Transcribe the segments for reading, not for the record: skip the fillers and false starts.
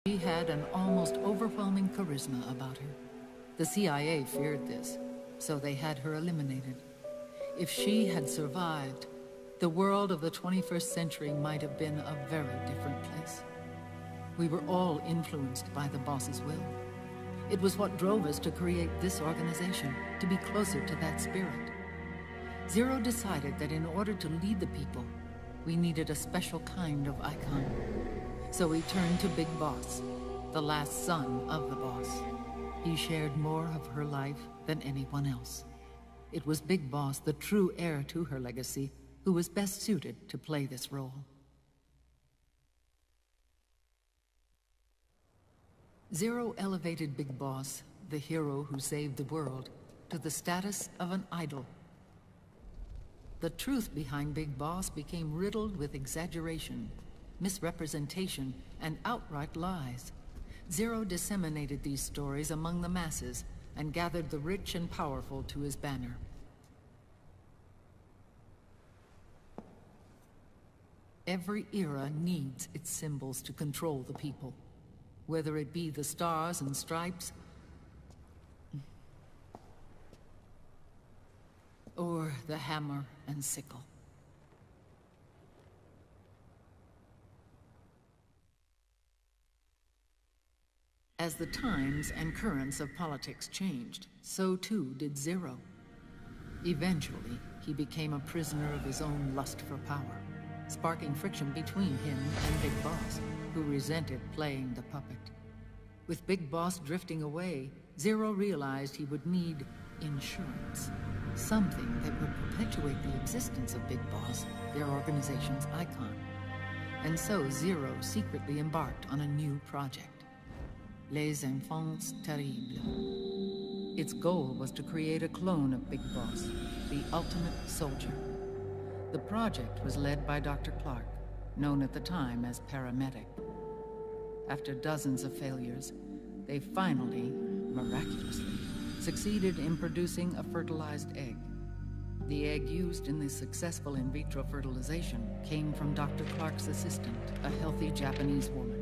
She had an almost overwhelming charisma about her. The CIA feared this, so they had her eliminated. If she had survived, the world of the 21st century might have been a very different place. We were all influenced by the boss's will. It was what drove us to create this organization, to be closer to that spirit. Zero decided that in order to lead the people, we needed a special kind of icon. So we turned to Big Boss, the last son of the boss. He shared more of her life than anyone else. It was Big Boss, the true heir to her legacy, who was best suited to play this role. Zero elevated Big Boss, the hero who saved the world, to the status of an idol. The truth behind Big Boss became riddled with exaggeration, misrepresentation, and outright lies. Zero disseminated these stories among the masses and gathered the rich and powerful to his banner. Every era needs its symbols to control the people, whether it be the stars and stripes, or the hammer and sickle. As the times and currents of politics changed, so too did Zero. Eventually, he became a prisoner of his own lust for power, sparking friction between him and Big Boss, who resented playing the puppet. With Big Boss drifting away, Zero realized he would need insurance. Something that would perpetuate the existence of Big Boss, their organization's icon. And so Zero secretly embarked on a new project. Les Enfants Terribles. Its goal was to create a clone of Big Boss, the ultimate soldier. The project was led by Dr. Clark, known at the time as Paramedic. After dozens of failures, they finally, miraculously, succeeded in producing a fertilized egg. The egg used in the successful in vitro fertilization came from Dr. Clark's assistant, a healthy Japanese woman.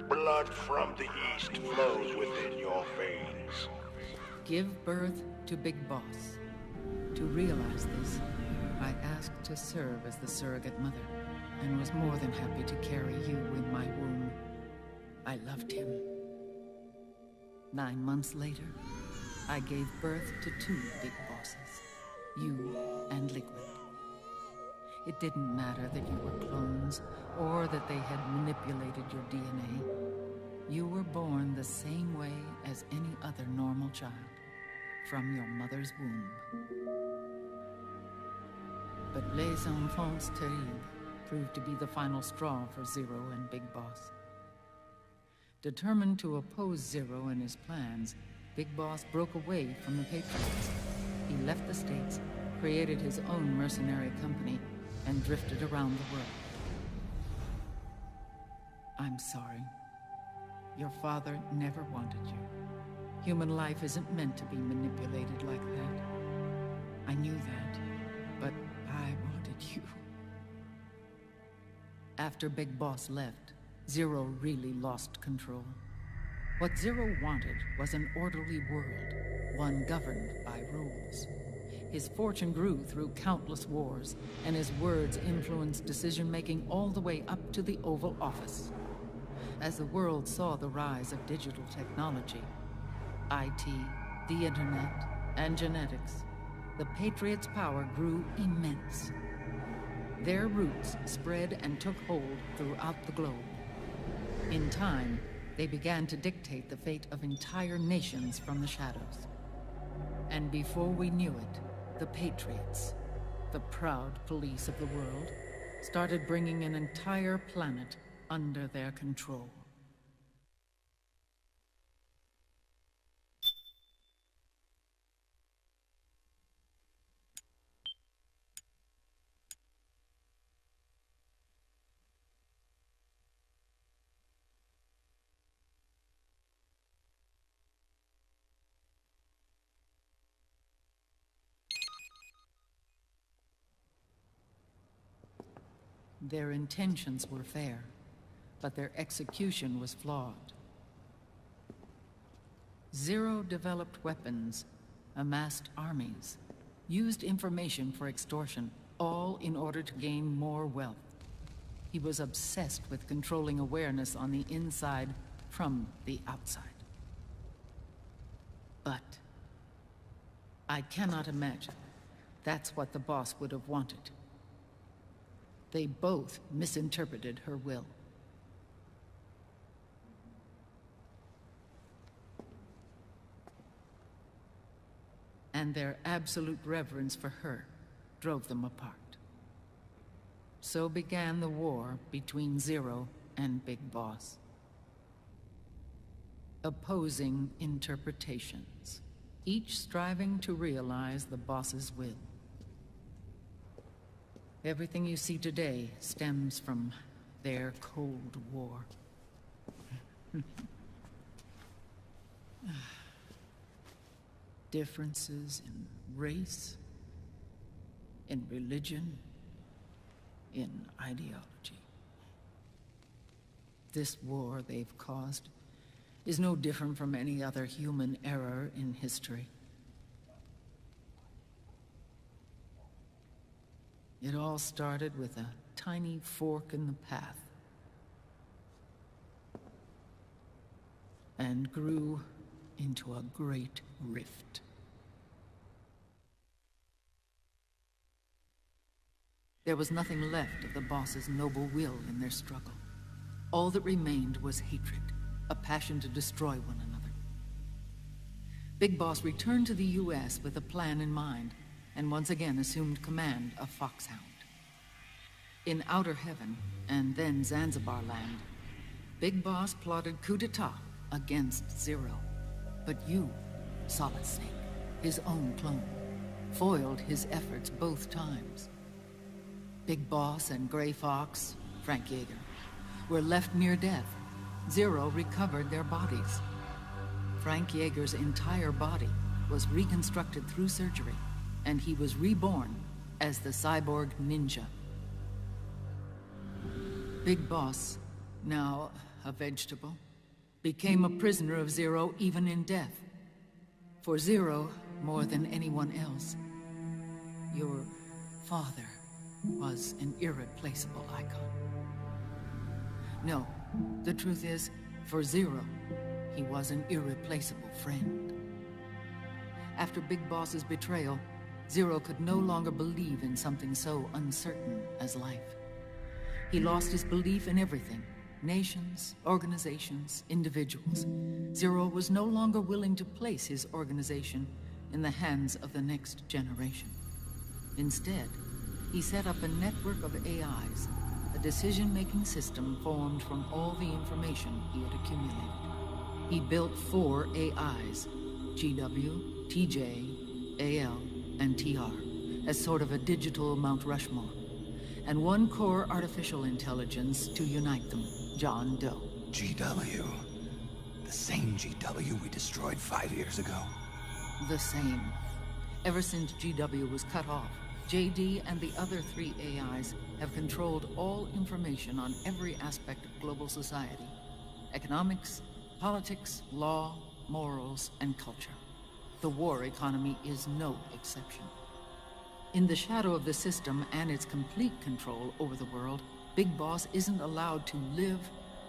Blood from the east flows within your veins. Give birth to Big Boss. To realize this, I asked to serve as the surrogate mother, and was more than happy to carry you in my womb. I loved him. 9 months later, I gave birth to 2 Big Bosses, you and Liquid. It didn't matter that you were clones, or that they had manipulated your DNA. You were born the same way as any other normal child, from your mother's womb. But Les Enfants Terribles proved to be the final straw for Zero and Big Boss. Determined to oppose Zero and his plans, Big Boss broke away from the Patriots. He left the States, created his own mercenary company, and drifted around the world. I'm sorry. Your father never wanted you. Human life isn't meant to be manipulated like that. I knew that, but I wanted you. After Big Boss left, Zero really lost control. What Zero wanted was an orderly world, one governed by rules. His fortune grew through countless wars, and his words influenced decision-making all the way up to the Oval Office. As the world saw the rise of digital technology, IT, the internet, and genetics, the Patriots' power grew immense. Their roots spread and took hold throughout the globe. In time, they began to dictate the fate of entire nations from the shadows. And before we knew it, the Patriots, the proud police of the world, started bringing an entire planet under their control. Their intentions were fair. but their execution was flawed. Zero developed weapons, amassed armies, used information for extortion, all in order to gain more wealth. He was obsessed with controlling awareness on the inside from the outside. But I cannot imagine that's what the boss would have wanted. They both misinterpreted her will. And their absolute reverence for her drove them apart. So began the war between Zero and Big Boss. Opposing interpretations, each striving to realize the boss's will. Everything you see today stems from their Cold War. Differences in race, in religion, in ideology. This war they've caused is no different from any other human error in history. It all started with a tiny fork in the path, and grew into a great rift. There was nothing left of the boss's noble will in their struggle. All that remained was hatred, a passion to destroy one another. Big Boss returned to the US with a plan in mind, and once again assumed command of Foxhound. In Outer Heaven, and then Zanzibar Land, Big Boss plotted coup d'etat against Zero. But you, Solid Snake, his own clone, foiled his efforts both times. Big Boss and Gray Fox, Frank Yeager, were left near death. Zero recovered their bodies. Frank Yeager's entire body was reconstructed through surgery, and he was reborn as the cyborg ninja. Big Boss, now a vegetable, became a prisoner of Zero even in death. For Zero, more than anyone else, your father was an irreplaceable icon. No, the truth is, for Zero, he was an irreplaceable friend. After Big Boss's betrayal, Zero could no longer believe in something so uncertain as life. He lost his belief in everything. Nations, organizations, individuals. Zero was no longer willing to place his organization in the hands of the next generation. Instead, he set up a network of AIs, a decision-making system formed from all the information he had accumulated. He built 4 AIs, GW, TJ, AL, and TR, as sort of a digital Mount Rushmore, and 1 core artificial intelligence to unite them, John Doe. GW. The same GW we destroyed 5 years ago. The same. Ever since GW was cut off, JD and the other 3 AIs have controlled all information on every aspect of global society. Economics, politics, law, morals, and culture. The war economy is no exception. In the shadow of the system and its complete control over the world, Big Boss isn't allowed to live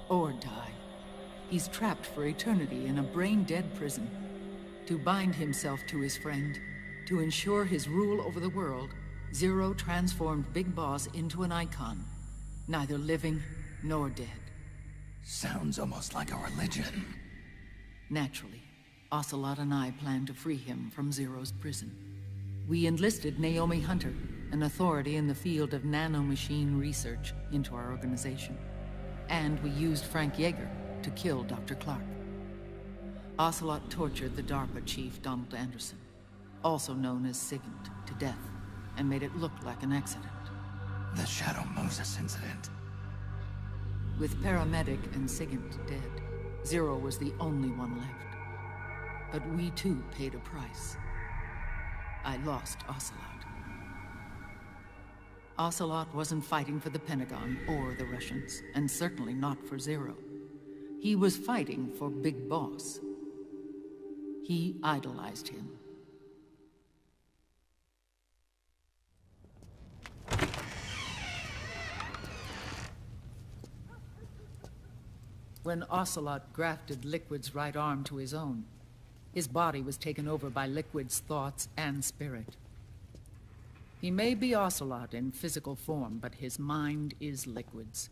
or die. He's trapped for eternity in a brain-dead prison. To bind himself to his friend, to ensure his rule over the world, Zero transformed Big Boss into an icon, neither living nor dead. Sounds almost like a religion. Naturally, Ocelot and I plan to free him from Zero's prison. We enlisted Naomi Hunter, an authority in the field of nanomachine research, into our organization. And we used Frank Yeager to kill Dr. Clark. Ocelot tortured the DARPA chief, Donald Anderson, also known as Sigint, to death, and made it look like an accident. The Shadow Moses incident. With Paramedic and Sigint dead, Zero was the only one left. But we too paid a price. I lost Ocelot. Ocelot wasn't fighting for the Pentagon or the Russians, and certainly not for Zero. He was fighting for Big Boss. He idolized him. When Ocelot grafted Liquid's right arm to his own, his body was taken over by Liquid's thoughts and spirit. He may be Ocelot in physical form, but his mind is Liquid's.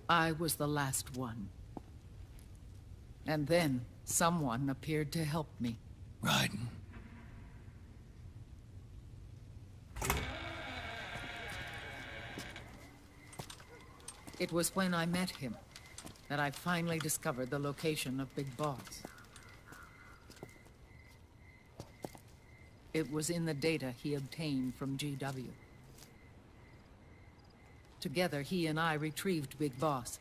I was the last one. And then, someone appeared to help me. Raiden. It was when I met him that I finally discovered the location of Big Boss. It was in the data he obtained from GW. Together, he and I retrieved Big Boss.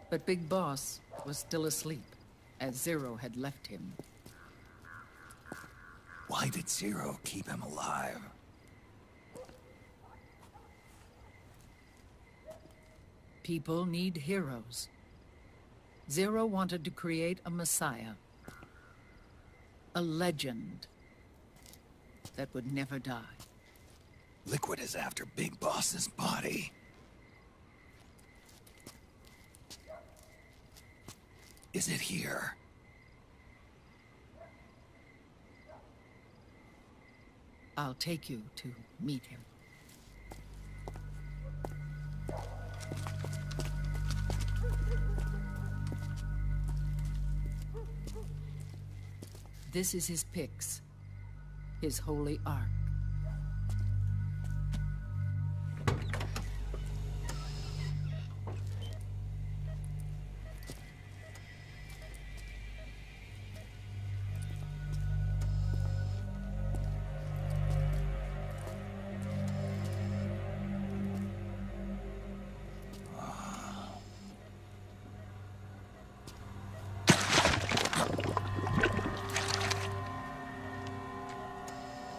But Big Boss was still asleep, as Zero had left him. Why did Zero keep him alive? People need heroes. Zero wanted to create a messiah. A legend that would never die. Liquid is after Big Boss's body. Is it here? I'll take you to meet him. This is his pyx, his holy ark.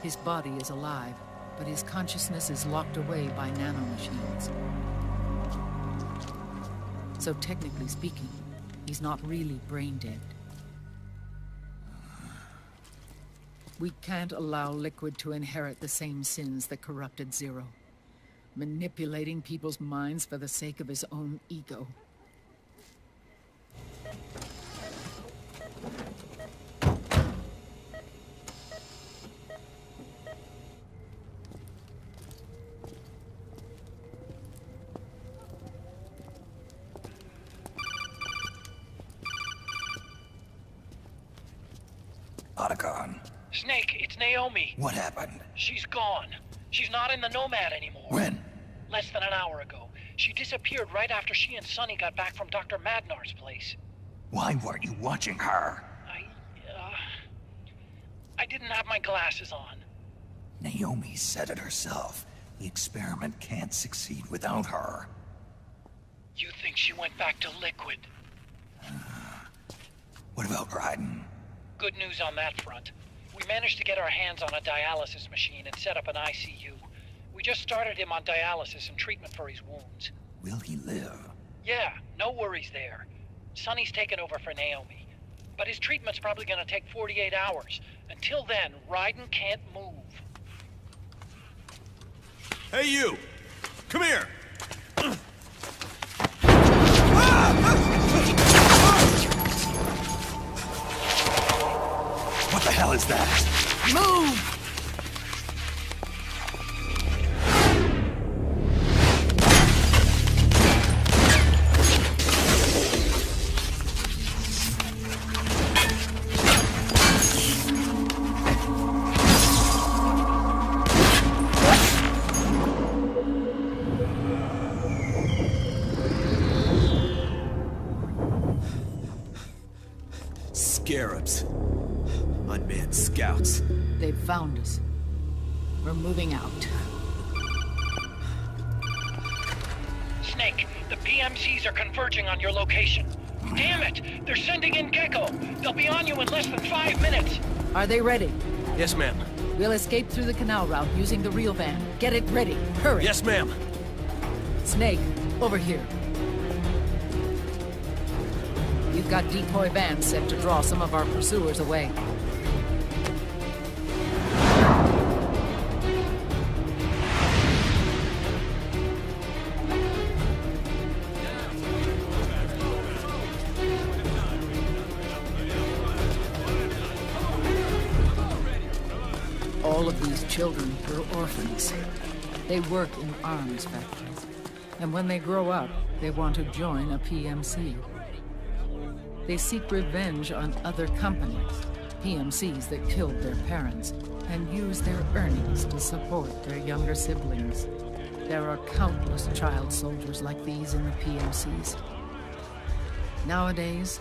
His body is alive, but his consciousness is locked away by nanomachines. So technically speaking, he's not really brain dead. We can't allow Liquid to inherit the same sins that corrupted Zero, manipulating people's minds for the sake of his own ego. Otacon. Snake, it's Naomi. What happened? She's gone. She's not in the Nomad anymore. When? Less than an hour ago. She disappeared right after she and Sonny got back from Dr. Magnar's place. Why weren't you watching her? I didn't have my glasses on. Naomi said it herself. The experiment can't succeed without her. You think she went back to Liquid? What about Raiden? Good news on that front. We managed to get our hands on a dialysis machine and set up an ICU. We just started him on dialysis and treatment for his wounds. Will he live? Yeah, no worries there. Sonny's taken over for Naomi. But his treatment's probably gonna take 48 hours. Until then, Raiden can't move. Hey, you! Come here! What the hell is that? Move! Scarabs. Unmanned scouts. They've found us. We're moving out. Snake, the PMCs are converging on your location. Damn it! They're sending in Gecko! They'll be on you in less than 5 minutes! Are they ready? Yes, ma'am. We'll escape through the canal route using the real van. Get it ready. Hurry. Yes, ma'am. Snake, over here. We've got decoy vans set to draw some of our pursuers away. All of these children were orphans. They work in arms factories. And when they grow up, they want to join a PMC. They seek revenge on other companies, PMCs that killed their parents, and use their earnings to support their younger siblings. There are countless child soldiers like these in the PMCs. Nowadays,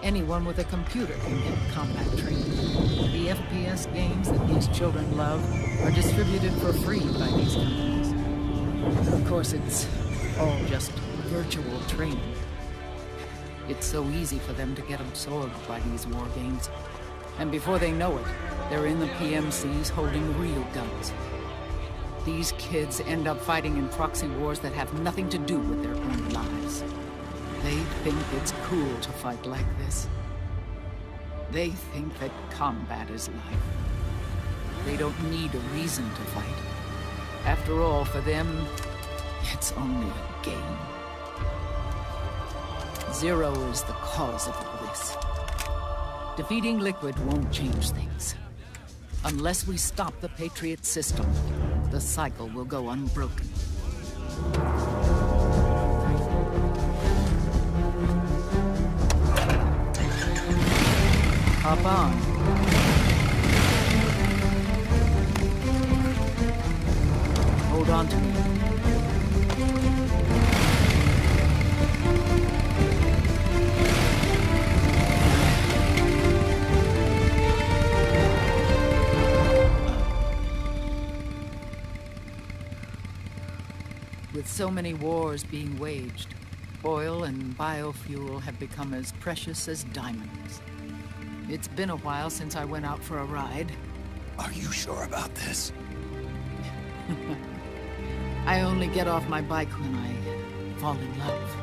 anyone with a computer can get combat training. The FPS games that these children love are distributed for free by these companies. Of course, it's all just virtual training. It's so easy for them to get absorbed by these war games. And before they know it, they're in the PMCs holding real guns. These kids end up fighting in proxy wars that have nothing to do with their own lives. They think it's cool to fight like this. They think that combat is life. They don't need a reason to fight. After all, for them, it's only a game. Zero is the cause of all this. Defeating Liquid won't change things. Unless we stop the Patriot system, the cycle will go unbroken. Hop on. Hold on to me. With so many wars being waged, oil and biofuel have become as precious as diamonds. It's been a while since I went out for a ride. Are you sure about this? I only get off my bike when I fall in love.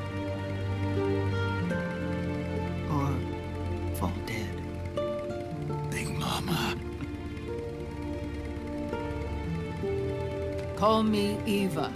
Or fall dead. Big Mama. Call me Eva.